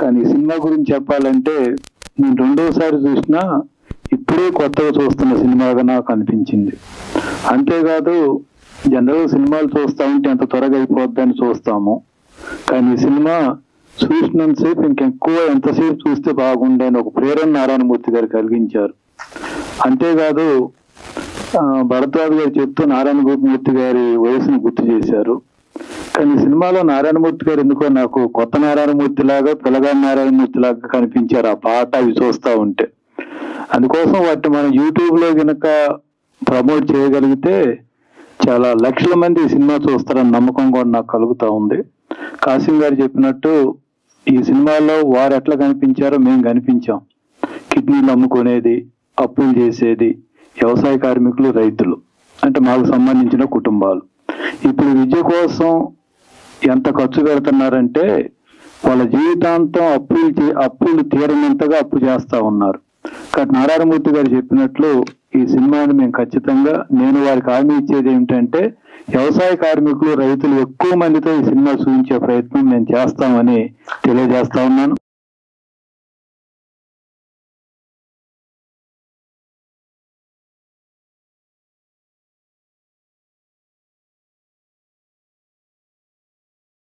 కానీ ఈ సినిమా గురించి చెప్పాలంటే నేను రెండోసారి చూసినా ఇప్పుడే కొత్తగా చూస్తున్న సినిమాగా నాకు అనిపించింది. అంతేకాదు జనరల్ సినిమాలు చూస్తా ఉంటే ఎంత త్వరగా అయిపోద్దని చూస్తాము, కానీ ఈ సినిమా చూసినంతసేపు ఇంకెక్కువ ఎంతసేపు చూస్తే బాగుండే అని ఒక ప్రేరణ నారాయణమూర్తి గారు కలిగించారు. అంతేకాదు భరద్వాజ్ గారు చెప్తూ నారాయణమూర్తి గారి వయసును గుర్తు చేశారు. కానీ సినిమాలో నారాయణమూర్తి గారు ఎందుకో నాకు కొత్త నారాయణమూర్తి లాగా పిల్లగాని నారాయణమూర్తి లాగా కనిపించారు ఆ పాట అవి చూస్తూ ఉంటే. అందుకోసం వాటిని మనం యూట్యూబ్ లో కనుక ప్రమోట్ చేయగలిగితే చాలా లక్షల మంది ఈ సినిమా చూస్తారని నమ్మకం కూడా నాకు కలుగుతూ ఉంది. కాసిం గారు చెప్పినట్టు ఈ సినిమాలో వారు ఎట్లా కనిపించారో మేము కనిపించాం. కిడ్నీలు అమ్ముకునేది, అప్పులు చేసేది, వ్యవసాయ కార్మికులు, రైతులు అంటే మాకు సంబంధించిన కుటుంబాలు ఇప్పుడు విద్య కోసం ఎంత ఖర్చు పెడుతున్నారంటే వాళ్ళ జీవితాంతం అప్పులు తీరనంతగా అప్పు చేస్తా ఉన్నారు. కానీ నారాయణమూర్తి గారు చెప్పినట్లు ఈ సినిమాని మేము ఖచ్చితంగా నేను వారికి హామీ ఇచ్చేది ఏమిటంటే వ్యవసాయ కార్మికులు, రైతులు ఎక్కువ మందితో ఈ సినిమా చూపించే ప్రయత్నం మేము చేస్తామని తెలియజేస్తా ఉన్నాను.